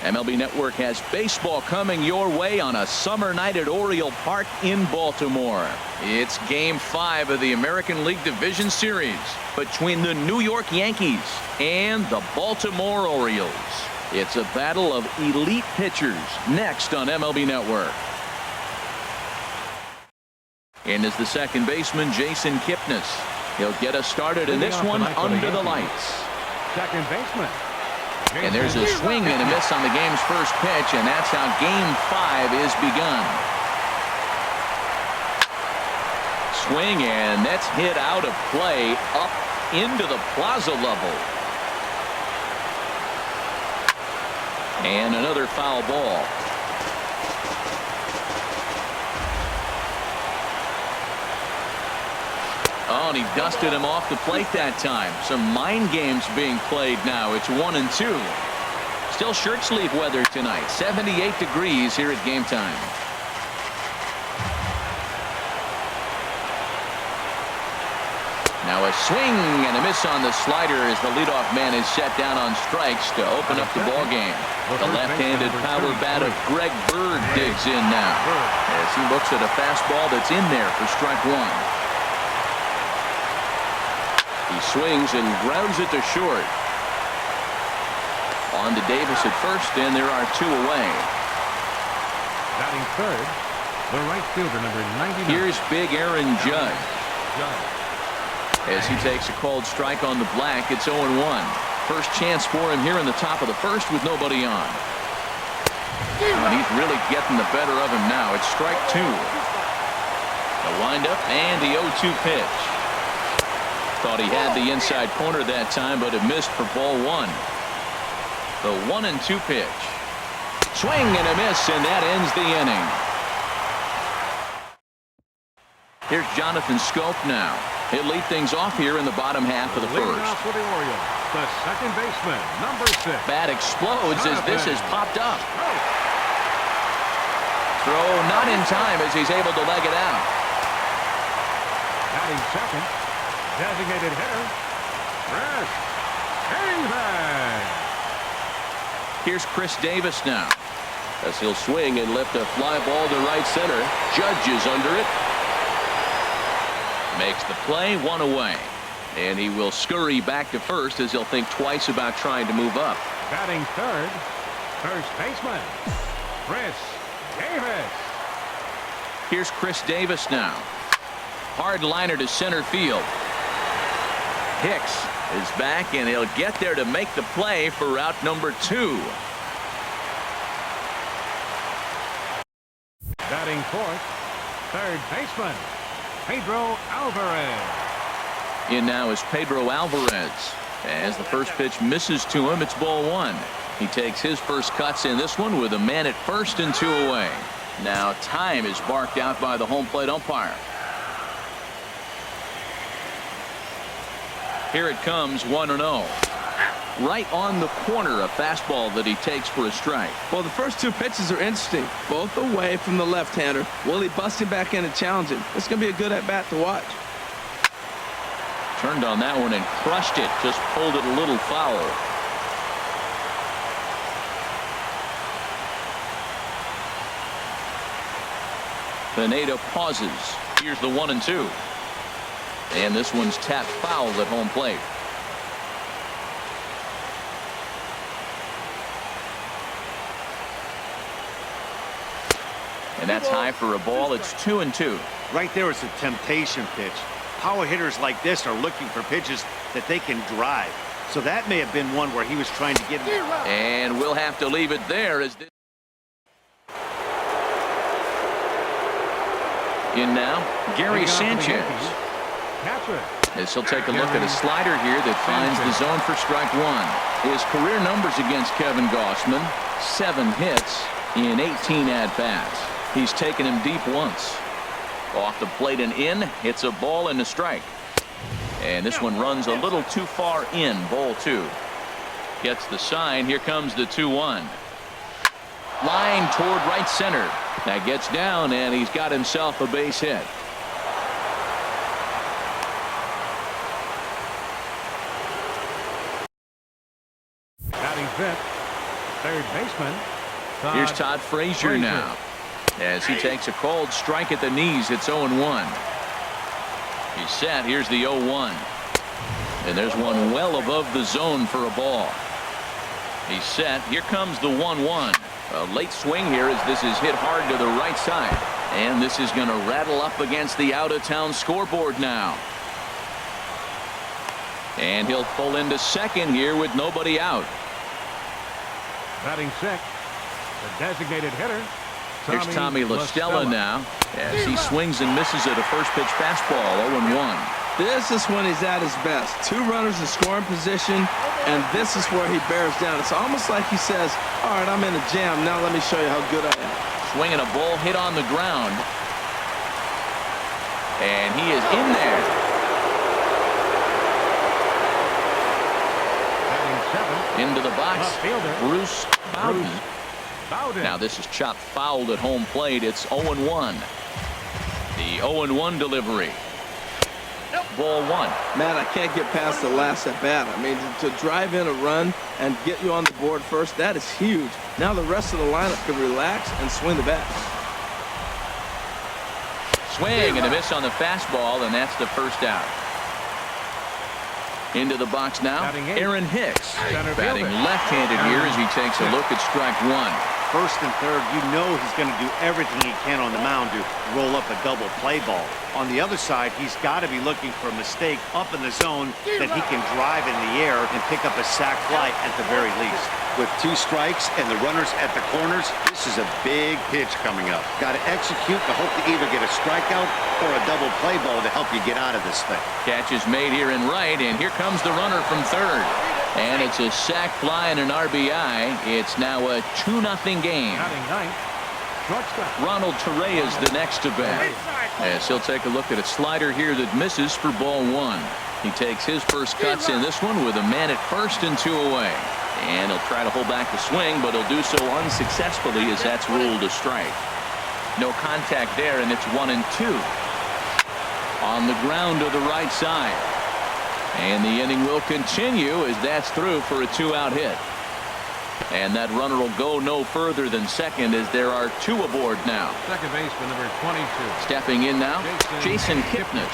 MLB Network has baseball coming your way on a summer night at Oriole Park in Baltimore. It's Game 5 of the American League Division Series between the New York Yankees and the Baltimore Orioles. It's a battle of elite pitchers next on MLB Network. In is the second baseman, Jason Kipnis. He'll get us started in this one under the lights. Second baseman. And there's a swing and a miss on the game's first pitch, and that's how Game 5 is begun. Swing, and that's hit out of play up into the plaza level. And another foul ball. Oh, and he dusted him off the plate that time. Some mind games being played now. It's 1-2. Still shirt sleeve weather tonight. 78 degrees here at game time. Now a swing and a miss on the slider as the leadoff man is set down on strikes to open up the ball game. The left-handed power bat of Greg Bird digs in now as he looks at a fastball that's in there for strike one. He swings and grounds it to short. On to Davis at first, and there are two away. Batting third, the right fielder, number 99. Here's big Aaron Judge. As he takes a called strike on the black, it's 0-1. First chance for him here in the top of the first with nobody on. And he's really getting the better of him now. It's strike two. The windup and the 0-2 pitch. Thought he had the inside corner that time, but it missed for ball one. The 1-2 pitch. Swing and a miss, and that ends the inning. Here's Jonathan Scope now. He'll lead things off here in the bottom half of the first. Leading off for the Orioles, the second baseman, number 6. Bat explodes as this has popped up. Throw not in time as he's able to leg it out. Batting second, designated hitter, Chris Davis. Here's Chris Davis now as he'll swing and lift a fly ball to right center. Judge is under it. Makes the play, one away. And he will scurry back to first as he'll think twice about trying to move up. Batting third, first baseman, Chris Davis. Here's Chris Davis now. Hard liner to center field. Hicks is back, and he'll get there to make the play for route number 2. Batting fourth, third baseman, Pedro Alvarez. In now is Pedro Alvarez. As the first pitch misses to him, it's ball one. He takes his first cuts in this one with a man at first and 2 away. Now time is barked out by the home plate umpire. Here it comes, 1-0. Right on the corner, a fastball that he takes for a strike. Well, the first 2 pitches are interesting, both away from the left-hander. Will he bust him back in and challenge him? It's going to be a good at-bat to watch. Turned on that one and crushed it. Just pulled it a little foul. Pineda pauses. Here's the 1-2. And this one's tapped foul at home plate. And that's high for a ball. It's 2-2. Right there is a temptation pitch. Power hitters like this are looking for pitches that they can drive. So that may have been one where he was trying to get him. And we'll have to leave it there as this. In now, Gary Sanchez. As he'll take a look at a slider here that finds the zone for strike one. His career numbers against Kevin Gausman, 7 hits in 18 at-bats. He's taken him deep once. Off the plate and in, hits a ball and a strike. And this one runs a little too far in, ball 2. Gets the sign, here comes the 2-1. Line toward right center. That gets down, and he's got himself a base hit. Batting fifth, third baseman. Here's Todd Frazier now. As he takes a cold strike at the knees, it's 0-1. He's set. Here's the 0-1. And there's one well above the zone for a ball. He's set. Here comes the 1-1. A late swing here as this is hit hard to the right side. And this is going to rattle up against the out-of-town scoreboard now. And he'll pull into second here with nobody out. Batting sixth, the designated hitter. Here's Tommy La Stella now as he swings and misses at a first pitch fastball. 0-1. This is when he's at his best. 2 runners in scoring position, and this is where he bears down. It's almost like he says, all right, I'm in a jam. Now let me show you how good I am. Swinging a ball hit on the ground. And he is in there. Into the box, Bruce Bowden. Now this is chopped fouled at home plate. It's 0-1. The 0-1 delivery. Ball 1. Man, I can't get past the last at bat. I mean, to drive in a run and get you on the board first, that is huge. Now the rest of the lineup can relax and swing the bat. Swing and a miss on the fastball, and that's the first out. Into the box now, Aaron Hicks. Batting left-handed here as he takes a look at strike 1. First and third, you know he's going to do everything he can on the mound to roll up a double play ball. On the other side, he's got to be looking for a mistake up in the zone that he can drive in the air and pick up a sac fly at the very least. With 2 strikes and the runners at the corners, this is a big pitch coming up. Got to execute to hope to either get a strikeout or a double play ball to help you get out of this thing. Catch is made here in right, and here comes the runner from third. And it's a sac fly and an RBI. It's now a 2-0 game. Ronald Torre is the next to bat. As he'll take a look at a slider here that misses for ball 1. He takes his first cuts in this one with a man at first and 2 away. And he'll try to hold back the swing, but he'll do so unsuccessfully as that's ruled a strike. No contact there, and it's 1-2. On the ground to the right side. And the inning will continue as that's through for a 2-out hit. And that runner will go no further than second as there are 2 aboard now. Second baseman number 22. Stepping in now, Jason Kipnis,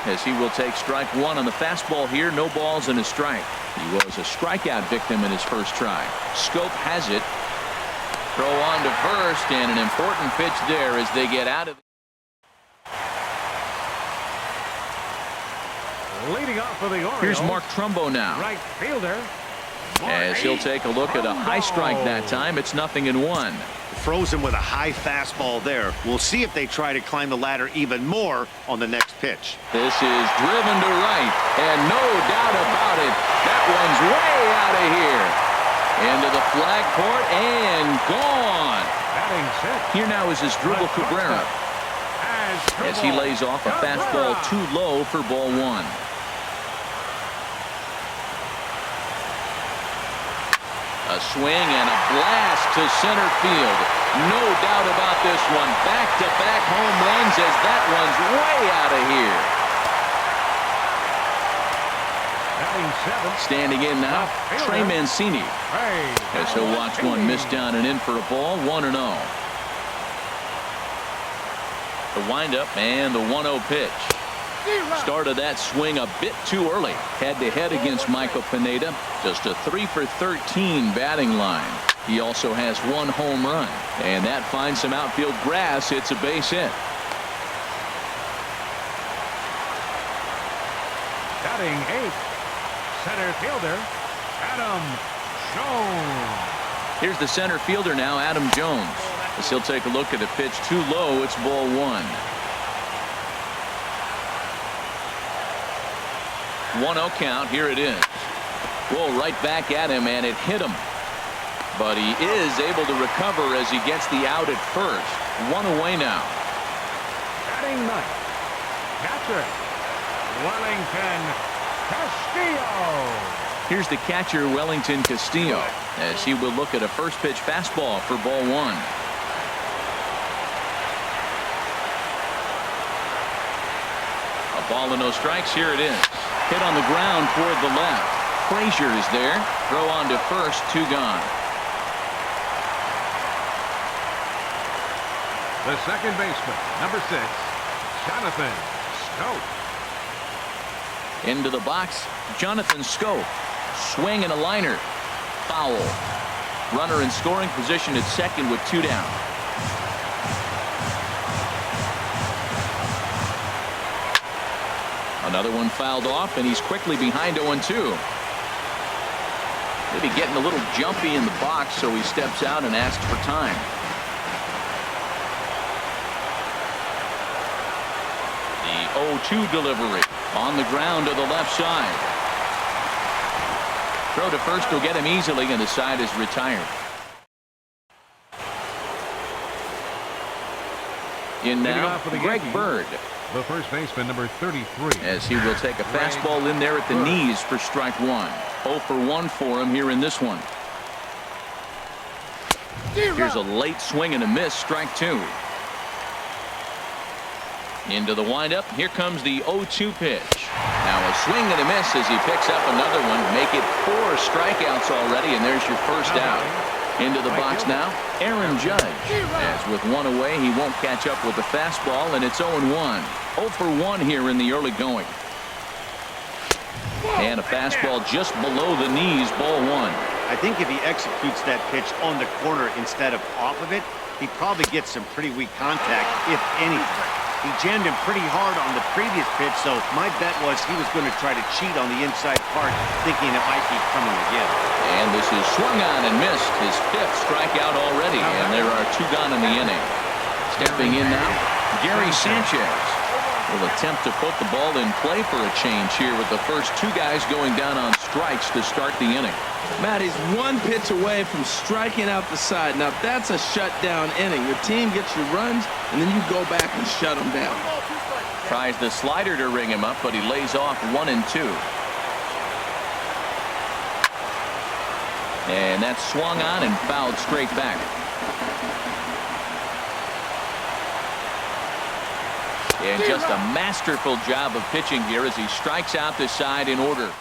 as he will take strike 1 on the fastball here. No balls and a strike. He was a strikeout victim in his first try. Scope has it. Throw on to first, and an important pitch there as they get out of it. Leading off for the Orioles. Here's Mark Trumbo now. Right fielder. As he'll take a look at a high strike that time. It's 0-1. Frozen with a high fastball there. We'll see if they try to climb the ladder even more on the next pitch. This is driven to right, and no doubt about it, that one's way out of here. Into the flag court and gone. Here now is Asdrubal Cabrera as he lays off a fastball too low for ball 1. A swing and a blast to center field. No doubt about this one. Back-to-back home runs as that one's way out of here. Standing in now, Trey Mancini. As he'll watch one miss down and in for a ball. 1-0. The windup and the 1-0 pitch. Started that swing a bit too early. Head-to-head against Michael Pineda. Just a 3-for-13 batting line. He also has 1 home run. And that finds some outfield grass. It's a base hit. Batting 8th, center fielder, Adam Jones. Here's the center fielder now, Adam Jones. As he'll take a look at a pitch too low. It's ball 1. 1-0 count. Here it is. Whoa, right back at him, and it hit him. But he is able to recover as he gets the out at first. 1 away now. Batting 9th, catcher, Wellington Castillo. Here's the catcher, Wellington Castillo, as he will look at a first pitch fastball for ball 1. A ball and no strikes. Here it is. Hit on the ground toward the left. Frazier is there. Throw on to first. 2 gone. The second baseman, number 6, Jonathan Schoop. Into the box, Jonathan Schoop. Swing and a liner. Foul. Runner in scoring position at second with 2 down. Another one fouled off, and he's quickly behind 0-2. Maybe getting a little jumpy in the box, so he steps out and asks for time. The 0-2 delivery on the ground to the left side. Throw to first will get him easily, and the side is retired. In now, Greg Bird. The first baseman, number 33. As he will take a fastball in there at the knees for strike 1. 0 for 1 for him here in this one. Here's a late swing and a miss, strike 2. Into the windup. Here comes the 0-2 pitch. Now a swing and a miss as he picks up another one. Make it 4 strikeouts already, and there's your first out. Into the box now, Aaron Judge. As with 1 away, he won't catch up with the fastball, and it's 0-1. 0 for 1 here in the early going. And a fastball just below the knees, ball 1. I think if he executes that pitch on the corner instead of off of it, he probably gets some pretty weak contact, if anything. He jammed him pretty hard on the previous pitch, so my bet was he was going to try to cheat on the inside part, thinking it might be coming again. And this is swung on and missed, his 5th strikeout already, and there are 2 gone in the inning. Stepping in now, Gary Sanchez will attempt to put the ball in play for a change here with the first 2 guys going down on strikes to start the inning. Matt, he's 1 pitch away from striking out the side. Now that's a shutdown inning. Your team gets your runs, and then you go back and shut them down. Tries the slider to ring him up, but he lays off 1 and 2. And that's swung on and fouled straight back. And just a masterful job of pitching here as he strikes out the side in order.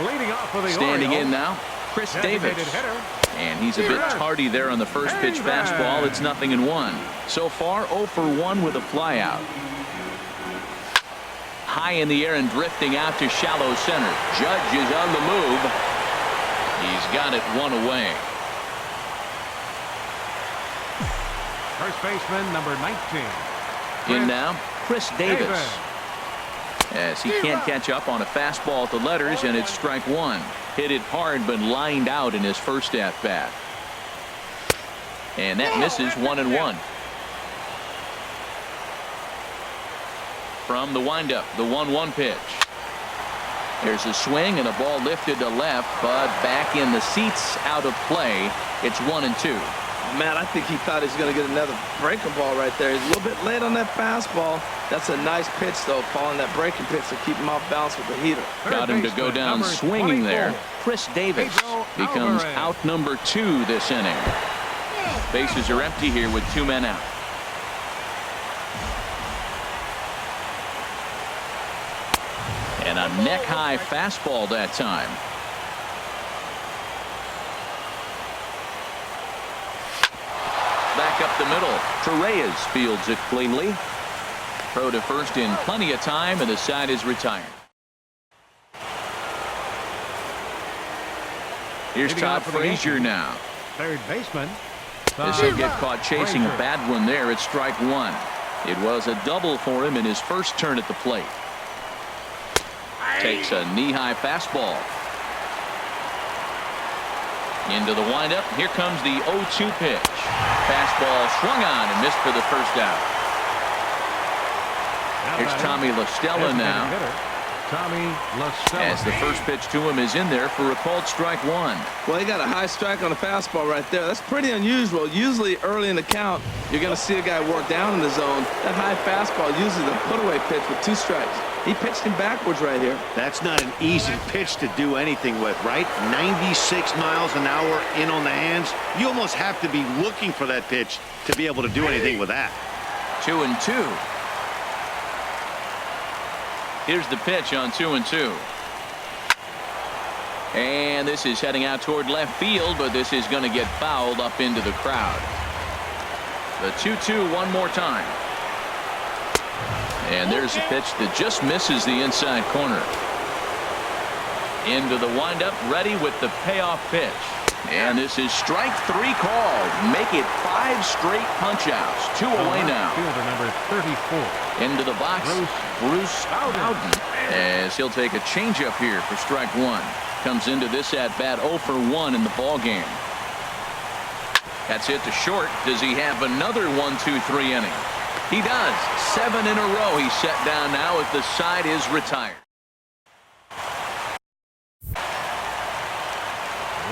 Leading off for the Standing Orioles, in now, Chris Davis. And he's a bit tardy there on the first pitch fastball. It's 0-1. So far, 0 for 1 with a flyout. High in the air and drifting out to shallow center. Judge is on the move. He's got it 1 away. First baseman, number 19. In now, Chris Davis. As he can't catch up on a fastball at the letters, and it's strike 1. Hit it hard, but lined out in his first at-bat. And that misses 1-1. From the windup, the 1-1 pitch. There's a swing and a ball lifted to left, but back in the seats, out of play. It's 1-2. Matt, I think he thought he was going to get another breaking ball right there. He's a little bit late on that fastball. That's a nice pitch, though, following that breaking pitch to keep him off balance with the heater. Got him to go down swinging there. Chris Davis becomes out number 2 this inning. Bases are empty here with 2 men out. And a neck-high fastball that time. Back up the middle. Torreyes fields it cleanly. Throw to first in plenty of time, and the side is retired. Here's Todd Frazier now. Third baseman. As he'll get caught chasing a bad one there at strike 1. It was a double for him in his first turn at the plate. Takes a knee-high fastball. Into the windup. Here comes the 0-2 pitch. Fastball swung on and missed for the first out. Here's Tommy La Stella now. As the first pitch to him is in there for a called strike 1. Well, he got a high strike on the fastball right there. That's pretty unusual. Usually early in the count, you're going to see a guy work down in the zone. That high fastball usually the put-away pitch with 2 strikes. He pitched him backwards right here. That's not an easy pitch to do anything with, right? 96 miles an hour in on the hands. You almost have to be looking for that pitch to be able to do anything with that. 2-2. Here's the pitch on 2-2. And this is heading out toward left field, but this is going to get fouled up into the crowd. The 2-2 one more time. And there's a pitch that just misses the inside corner. Into the windup, ready with the payoff pitch. And this is strike 3 called. Make it 5 straight punch-outs. 2 away now. Fielder number 34. Into the box, Bruce Bowden. As he'll take a changeup here for strike 1. Comes into this at-bat 0 for 1 in the ball game. That's hit to short. Does he have another 1-2-3 inning? He does. 7 in a row. He's set down now as the side is retired.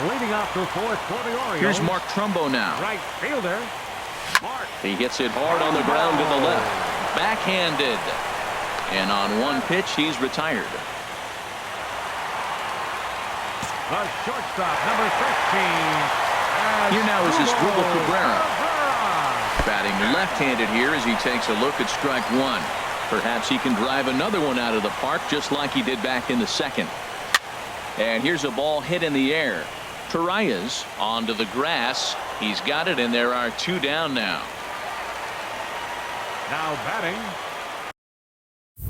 Leading off the fourth for the Orioles. Here's Mark Trumbo now. Right fielder. Mark. He hits it hard on the ground to the left. Backhanded. And on one pitch, he's retired. The shortstop, number 15. Here now is Asdrubal Cabrera. Batting left-handed here as he takes a look at strike 1. Perhaps he can drive another one out of the park just like he did back in the second. And here's a ball hit in the air. Torreyes onto the grass. He's got it, and there are 2 down now. Now batting.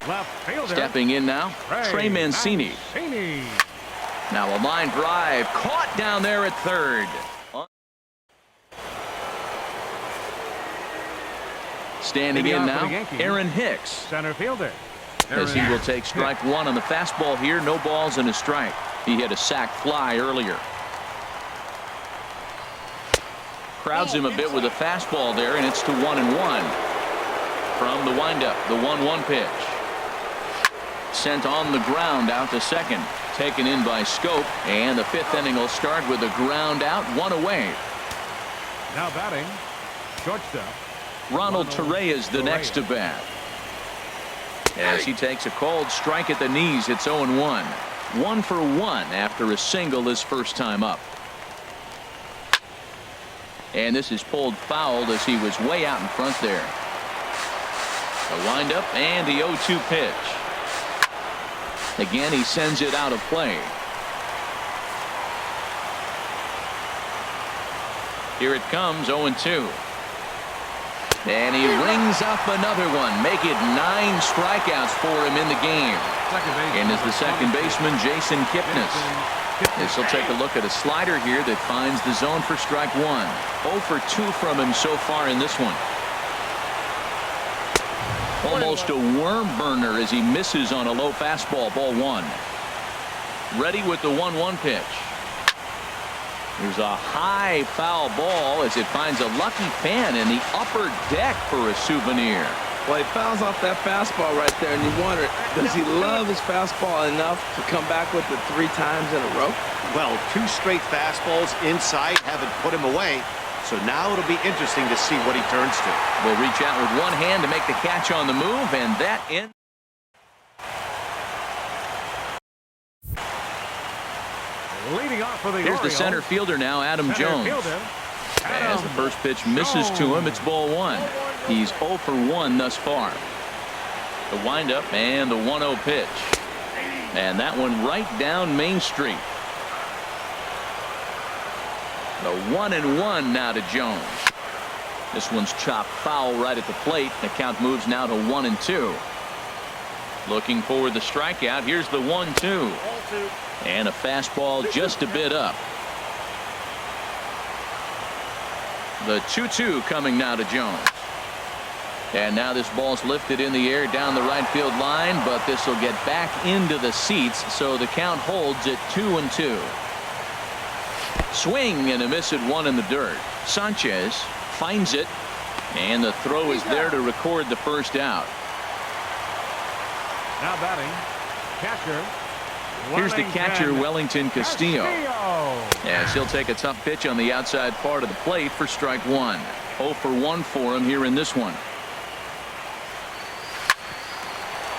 Left fielder. Stepping in now, Trey Mancini. Now a line drive caught down there at third. Standing in now, Aaron Hicks. Center fielder. As he will take strike 1 on the fastball here. No balls and a strike. He hit a sac fly earlier. Crowds him a bit with a fastball there, and it's to 1-1. From the windup, the 1-1 pitch. Sent on the ground out to second. Taken in by Scope, and the 5th inning will start with a ground out, 1 away. Now batting, shortstop. Ronald Torreyes the next to bat. As he takes a cold strike at the knees, it's 0-1. 1 for 1 after a single his first time up. And this is pulled foul as he was way out in front there. The windup and the 0-2 pitch. Again, he sends it out of play. Here it comes, 0-2. And he rings up another one. Make it 9 strikeouts for him in the game. And is the second baseman, Jason Kipnis. As he'll take a look at a slider here that finds the zone for strike 1. 0 for 2 from him so far in this one. Almost a worm burner as he misses on a low fastball, ball 1. Ready with the 1-1 pitch. There's a high foul ball as it finds a lucky fan in the upper deck for a souvenir. Well, he fouls off that fastball right there, and you wonder, does he love his fastball enough to come back with it 3 times in a row? Well, 2 straight fastballs inside haven't put him away. So now it'll be interesting to see what he turns to. Will reach out with one hand to make the catch on the move, and that ends. Leading off for the Here's the Orioles. Center fielder now, Adam Jones. As the first pitch misses to him, it's ball 1. He's 0 for 1 thus far. The windup and the 1-0 pitch. And that one right down Main Street. The 1-1 now to Jones. This one's chopped foul right at the plate. The count moves now to 1-2. Looking for the strikeout. Here's the 1-2. And a fastball just a bit up. The 2-2 coming now to Jones. And now this ball's lifted in the air down the right field line, but this will get back into the seats, so the count holds at 2-2. Swing and a miss at 1 in the dirt. Sanchez finds it, and the throw is there to record the first out. Now batting, catcher. Here's the catcher, Wellington Castillo. As he'll take a tough pitch on the outside part of the plate for strike 1. 0 for 1 for him here in this one.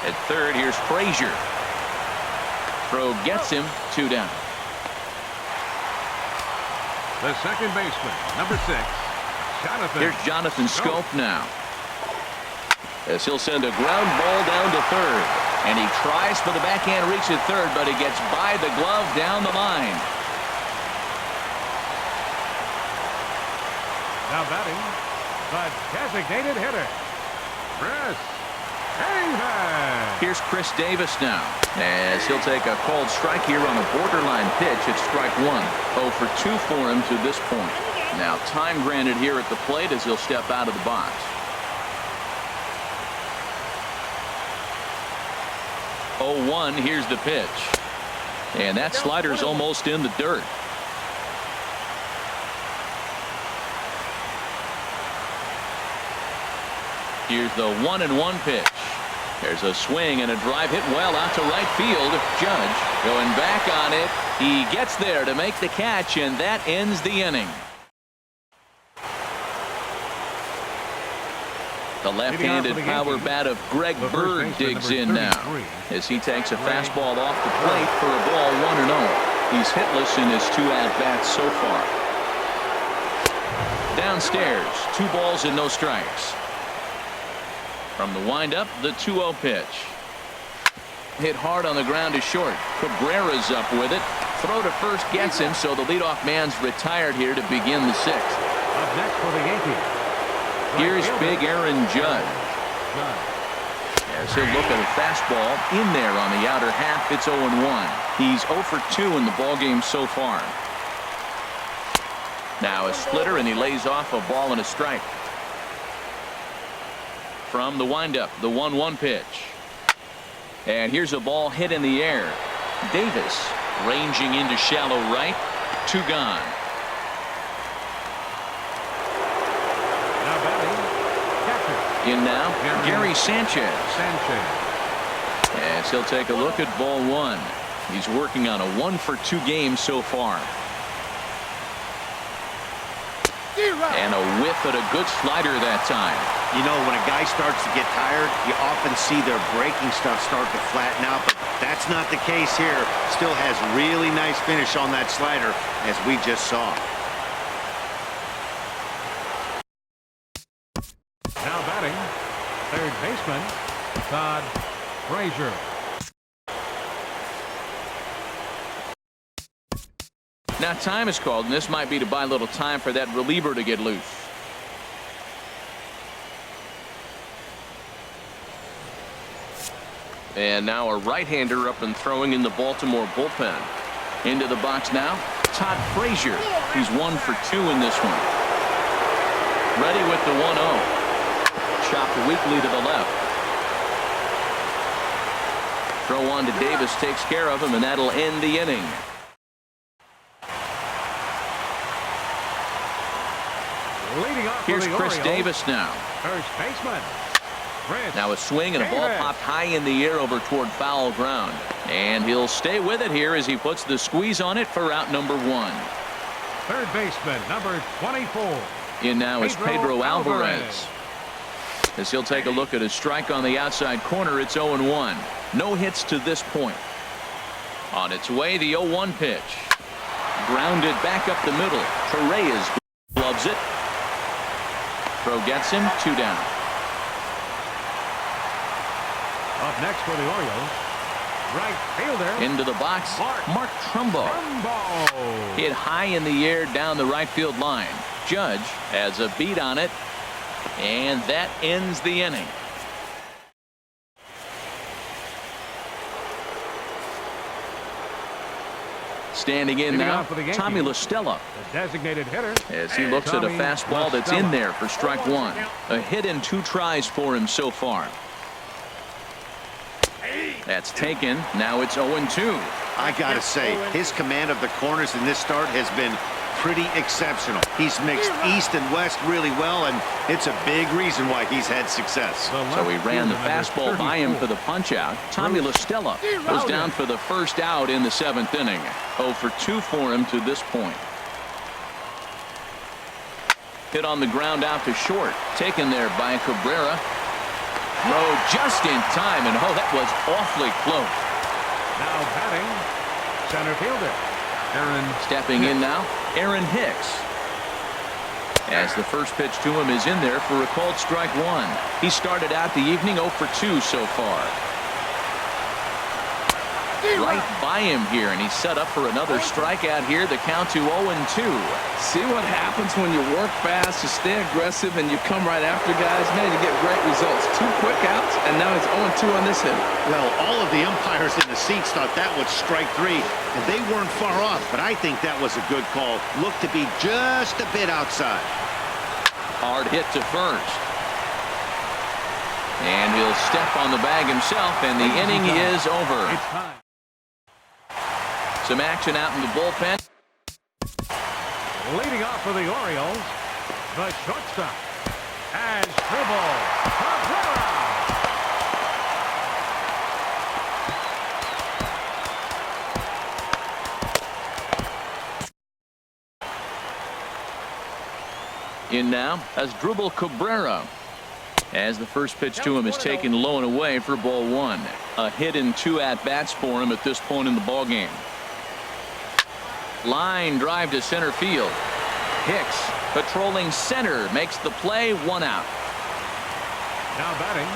At third, here's Frazier. Throw gets him, 2 down. The second baseman, number 6, Jonathan. Here's Jonathan Scope now. As he'll send a ground ball down to third. And he tries for the backhand reach at third, but he gets by the glove down the line. Now batting, the designated hitter, Chris Davis. Here's Chris Davis now, as he'll take a called strike here on a borderline pitch at strike one. 0 for 2 for him to this point. Now time granted here at the plate as he'll step out of the box. 0-1, here's the pitch. And that slider's almost in the dirt. Here's the 1-1 pitch. There's a swing and a drive hit well out to right field. Judge going back on it. He gets there to make the catch, and that ends the inning. The left-handed power bat of Greg Bird digs in now as he takes a fastball off the plate for a ball 1-0. He's hitless in his 2 at-bats so far. Downstairs, 2 balls and no strikes. From the windup, the 2-0 pitch. Hit hard on the ground to short. Cabrera's up with it. Throw to first gets him, so the leadoff man's retired here to begin the 6th. Up next for the Yankees. Here's big Aaron Judge. As he'll look at a fastball in there on the outer half. It's 0-1. He's 0 for 2 in the ballgame so far. Now a splitter, and he lays off a ball and a strike. From the windup, the 1-1 pitch. And here's a ball hit in the air. Davis ranging into shallow right. 2 gone. In now, Gary Sanchez. As he'll take a look at ball 1. He's working on a 1 for 2 game so far. And a whiff at a good slider that time. You know, when a guy starts to get tired, you often see their breaking stuff start to flatten out, but that's not the case here. Still has really nice finish on that slider, as we just saw. Now batting, third baseman, Todd Frazier. Now time is called, and this might be to buy a little time for that reliever to get loose. And now a right-hander up and throwing in the Baltimore bullpen. Into the box now, Todd Frazier. He's 1 for 2 in this one. Ready with the 1-0. Chopped weakly to the left. Throw on to Davis takes care of him, and that'll end the inning. Here's Chris Davis now. First baseman. Now a swing and a ball popped high in the air over toward foul ground. And he'll stay with it here as he puts the squeeze on it for out number 1. Third baseman, number 24. In now is Pedro Alvarez. As he'll take a look at a strike on the outside corner, it's 0-1. No hits to this point. On its way, the 0-1 pitch. Grounded back up the middle. Torres gloves it. Throw gets him, 2 down. Up next for the Orioles, right fielder. Into the box, Mark Trumbo. Hit high in the air down the right field line. Judge has a beat on it, and that ends the inning. Standing in now, Tommy La Stella. The designated hitter. As he looks at a fastball that's in there for strike 1. A hit in 2 tries for him so far. That's taken. Now it's 0-2. I gotta say, his command of the corners in this start has been pretty exceptional. He's mixed east and west really well, and it's a big reason why he's had success. So he ran the fastball by him for the punch-out. Tommy La Stella was down for the first out in the 7th inning. 0 for 2 for him to this point. Hit on the ground out to short. Taken there by Cabrera. Throw just in time, and oh, that was awfully close. Now batting, center fielder, Aaron. Stepping in now, Aaron Hicks. As the first pitch to him is in there for a called strike 1. He started out the evening 0 for 2 so far. right by him here, and he's set up for another strikeout here. The count to 0-2. See what happens when you work fast, you stay aggressive, and you come right after guys. Man, you get great results. 2 quick outs, and now he's 0-2 on this hit. Well, all of the umpires in the seats thought that was strike 3, and they weren't far off, but I think that was a good call. Looked to be just a bit outside. Hard hit to first. And he'll step on the bag himself, and the inning is over. It's time. Some action out in the bullpen. Leading off for the Orioles, the shortstop, Asdrubal Cabrera. In now, Asdrubal Cabrera. As the first pitch to him is taken low and away for ball 1. A hit in 2 at-bats for him at this point in the ballgame. Line drive to center field. Hicks patrolling center makes the play. 1 out. Now batting,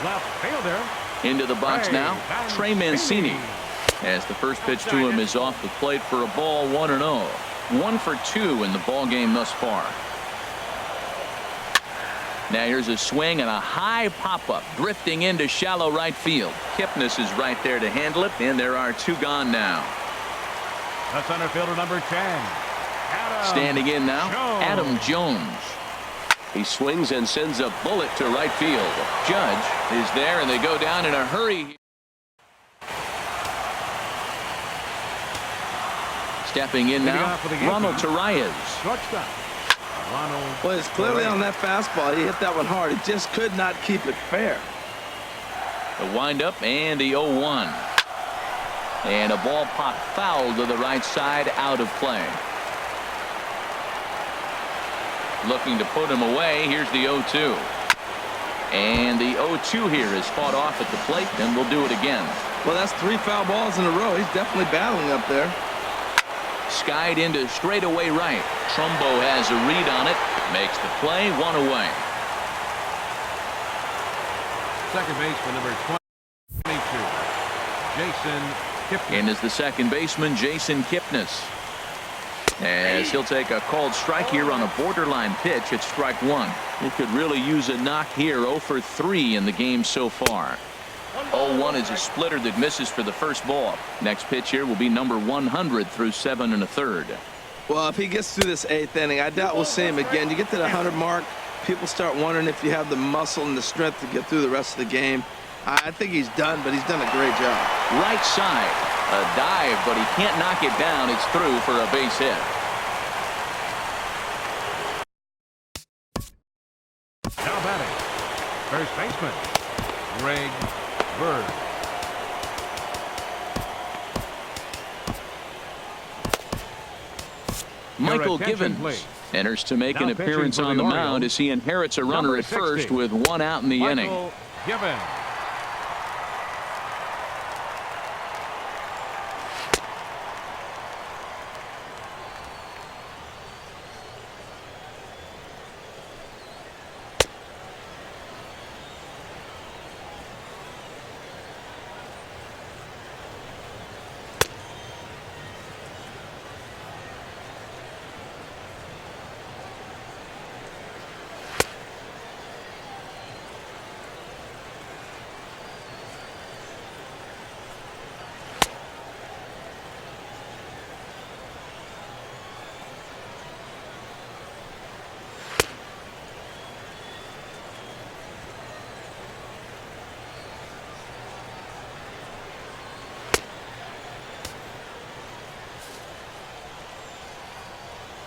left fielder. Into the box now, Trey Mancini. As the first pitch to him is off the plate for a ball. 1-0. 1 for 2 in the ballgame thus far. Now here's a swing and a high pop-up drifting into shallow right field. Kipnis is right there to handle it, and there are 2 gone now. The center fielder, number 10. Standing in now, Adam Jones. He swings and sends a bullet to right field. Judge is there, and they go down in a hurry. Stepping in now, Ronald Torreyes. Shortstop, Ronald. Well, it's clearly on that fastball. He hit that one hard. He just could not keep it fair. The windup and the 0-1. And a ball popped foul to the right side, out of play. Looking to put him away. Here's the 0-2. And the 0-2 here is fought off at the plate, and we'll do it again. Well, that's 3 foul balls in a row. He's definitely battling up there. Skied into straightaway right. Trumbo has a read on it. Makes the play. 1 away. Second baseman, number 22, Jason Kipnis. In is the second baseman, Jason Kipnis. As he'll take a called strike here on a borderline pitch at strike 1. He could really use a knock here. 0 for 3 in the game so far. 0-1 is a splitter that misses for the first ball. Next pitch here will be number 100 through 7 1/3. Well, if he gets through this 8th inning, I doubt we'll see him again. You get to the 100 mark, people start wondering if you have the muscle and the strength to get through the rest of the game. I think he's done, but he's done a great job. Right side. A dive, but he can't knock it down. It's through for a base hit. Now batting, first baseman, Greg Bird. Michael attention, Givens please. enters to make Now an appearance pitching for on the the mound Orioles, as he inherits a runner number at first 60, with 1 out in the inning. Michael Givens.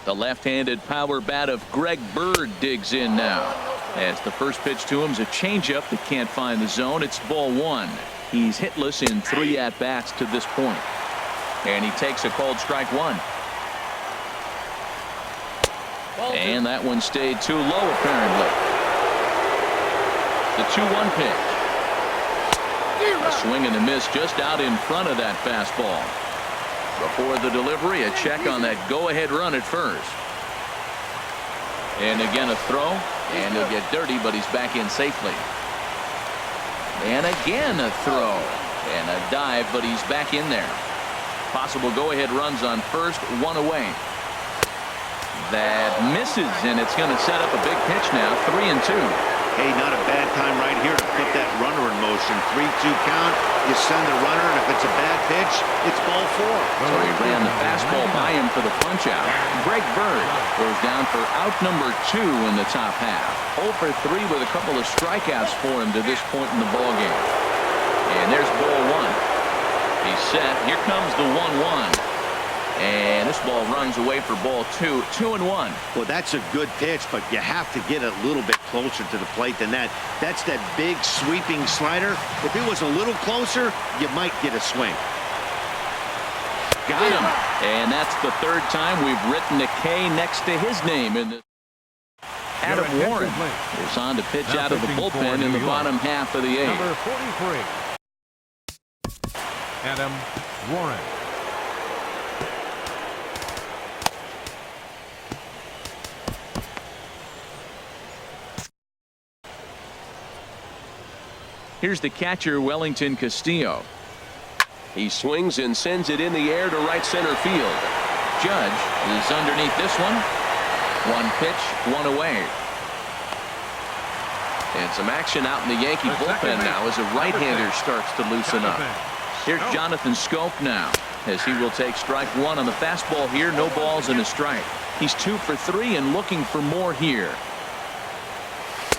The left-handed power bat of Greg Bird digs in now. As the first pitch to him is a changeup that can't find the zone. It's ball 1. He's hitless in 3 at-bats to this point. And he takes a called strike 1. And that one stayed too low, apparently. The 2-1 pitch. A swing and a miss just out in front of that fastball. Before the delivery, a check on that go-ahead run at first. And again a throw, and he'll get dirty, but he's back in safely. And again a throw, And a dive, but he's back in there. Possible go-ahead runs on first, one away. That misses, and it's going to set up a big pitch now, 3-2. Hey, not a bad time right here to put that runner in motion. 3-2 count. You send the runner, and if it's a bad pitch, it's ball 4. So he ran the fastball by him for the punch-out. Greg Bird goes down for out number 2 in the top half. 0 for 3 with a couple of strikeouts for him to this point in the ballgame. And there's ball 1. He's set. Here comes the 1-1. And this ball runs away for ball 2. 2-1. Well, that's a good pitch, but you have to get a little bit closer to the plate than that. That's that big sweeping slider. If it was a little closer, you might get a swing. Got him. And that's the 3rd time we've written a K next to his name in this. Adam Warren is on to pitch out of the bullpen in the bottom half of the 8th. Number 43. Adam Warren. Here's the catcher, Wellington Castillo. He swings and sends it in the air to right center field. Judge is underneath this one. 1 pitch, 1 away. And some action out in the Yankee bullpen now as a right-hander starts to loosen up. Here's Jonathan Scope now, as he will take strike 1 on the fastball here. No balls and a strike. He's 2 for 3 and looking for more here.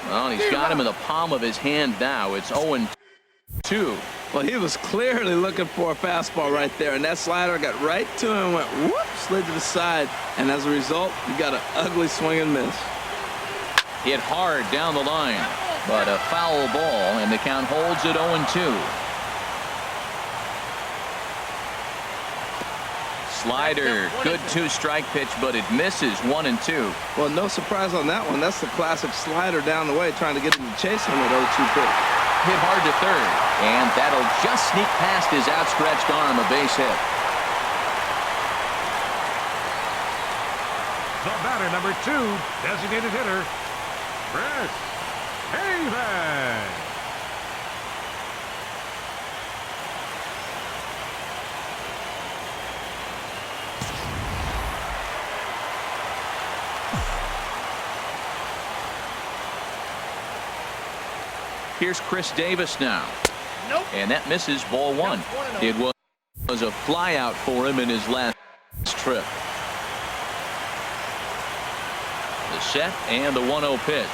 Well, he's got him in the palm of his hand now. It's 0-2. Well, he was clearly looking for a fastball right there, and that slider got right to him and went whoop, slid to the side, and as a result, you got an ugly swing and miss. Hit hard down the line, but a foul ball, and the count holds at 0-2. Slider, good 2-strike pitch, but it misses. 1-2. Well, no surprise on that one. That's the classic slider down the way, trying to get him to chase him at 0-2 pitch. Hit hard to 3rd, and that'll just sneak past his outstretched arm, a base hit. The batter, number 2, designated hitter, Chris Davis. Here's Chris Davis now. And that misses, ball 1. It was a fly out for him in his last trip. The set and the 1-0 pitch.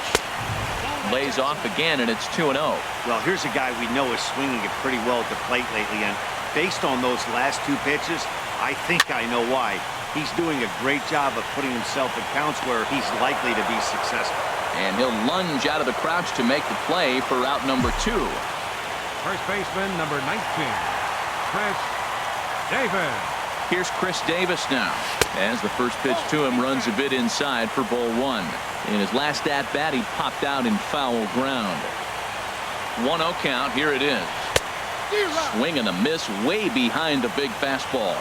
Lays off again, and it's 2-0. Well, here's a guy we know is swinging it pretty well at the plate lately, and based on those last 2 pitches, I think I know why. He's doing a great job of putting himself in counts where he's likely to be successful. And he'll lunge out of the crouch to make the play for out number 2. First baseman, number 19, Chris Davis. Here's Chris Davis now, as the first pitch to him runs a bit inside for ball 1. In his last at-bat, he popped out in foul ground. 1-0 count. Here it is. Swing and a miss way behind a big fastball.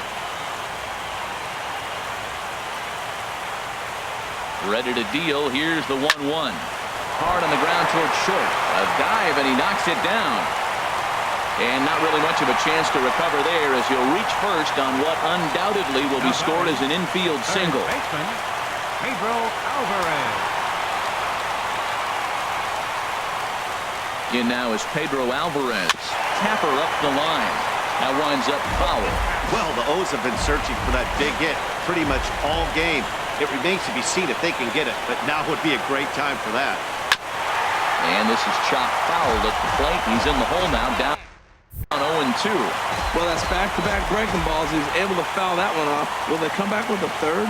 Ready to deal. Here's the 1-1. Hard on the ground towards short. A dive, and he knocks it down. And not really much of a chance to recover there, as he'll reach first on what undoubtedly will be scored as an infield single. Baseman, Pedro Alvarez. In now is Pedro Alvarez. Tapper up the line. That winds up foul. Well, the O's have been searching for that big hit pretty much all game. It remains to be seen if they can get it, but now would be a great time for that. And this is chopped foul at the plate. He's in the hole now, down 0-2. Well, that's back-to-back breaking balls. He was able to foul that one off. Will they come back with a 3rd?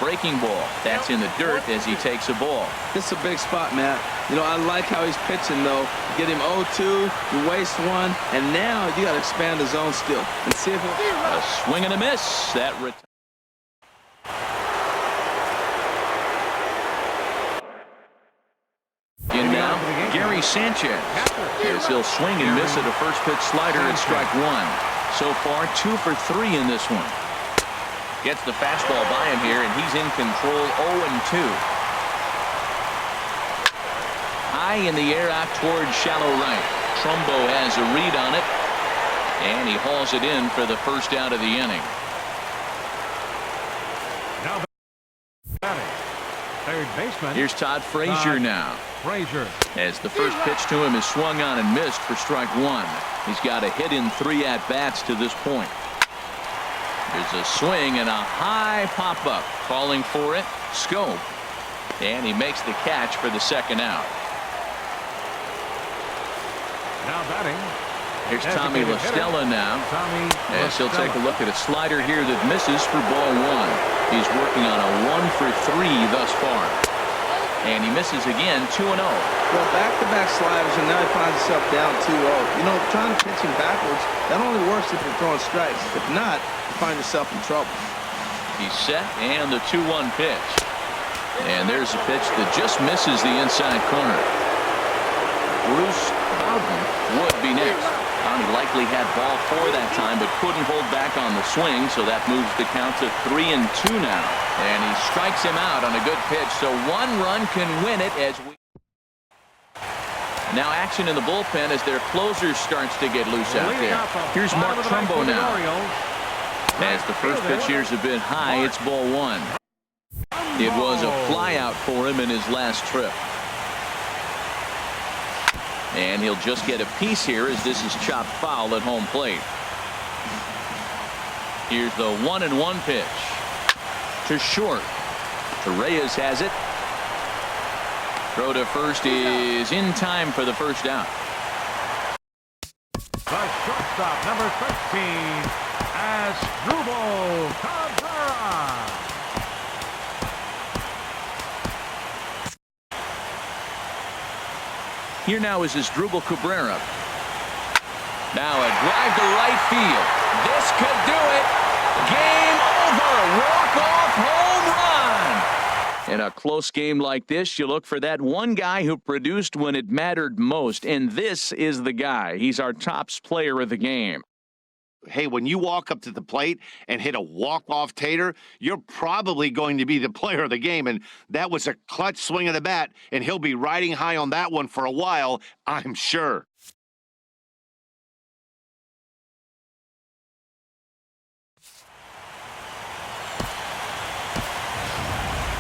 Breaking ball. That's in the dirt as he takes a ball. This is a big spot, Matt. You know, I like how he's pitching, though. Get him 0-2, you waste 1, and now you got to expand the zone still and see if he'll... A swing and a miss. That in now, Gary Sanchez, as he'll swing and miss at a first pitch slider at strike 1. So far, 2 for 3 in this one. Gets the fastball by him here, and he's in control. 0-2. High in the air out towards shallow right. Trumbo has a read on it, And he hauls it in for the first out of the inning. Now batting. Third baseman. Here's Todd Frazier now. Frazier. As the first pitch to him is swung on and missed for strike one. He's got a hit in 3 at-bats to this point. There's a swing and a high pop-up. Calling for it. Scope. And he makes the catch for the second out. Now batting. Here's Tommy La Stella now. As he'll take a look at a slider here that misses for ball one. He's working on a 1-for-3 thus far. And he misses again, 2-0. Well, back-to-back sliders, and now he finds himself down 2-0. You know, trying to pitch him backwards, that only works if you're throwing strikes. If not, you find yourself in trouble. He's set, and the 2-1 pitch. And there's a pitch that just misses the inside corner. Bruce Bowden would be next. He likely had ball 4 that time, but couldn't hold back on the swing, so that moves the count to 3-2 now. And he strikes him out on a good pitch, so 1 run can win it as we... Now action in the bullpen as their closer starts to get loose out there. Here's Mark Trumbo now. As the first pitch here's a bit high, it's ball 1. It was a fly out for him in his last trip. And he'll just get a piece here as this is chopped foul at home plate. Here's the 1-1 pitch. To short. Reyes has it. Throw to first is in time for the first out. The shortstop, number 13, Asdrubal Cabrera. Here now is Asdrubal Cabrera. Now a drive to right field. This could do it. Game over. Walk-off home run. In a close game like this, you look for that one guy who produced when it mattered most. And this is the guy. He's our top player of the game. Hey, when you walk up to the plate and hit a walk-off tater, you're probably going to be the player of the game. And that was a clutch swing of the bat, and he'll be riding high on that one for a while, I'm sure.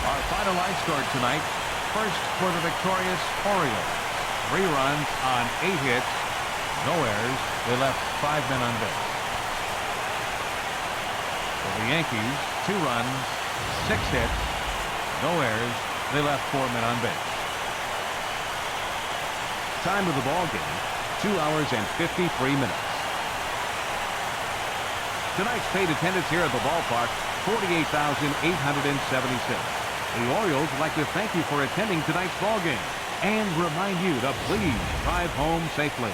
Our final line score tonight. First for the victorious Orioles. 3 runs on 8 hits. No errors. They left 5 men on base. For the Yankees, 2 runs, 6 hits, no errors. They left 4 men on base. Time of the ball game, 2 hours and 53 minutes. Tonight's paid attendance here at the ballpark, 48,876. The Orioles would like to thank you for attending tonight's ball game and remind you to please drive home safely.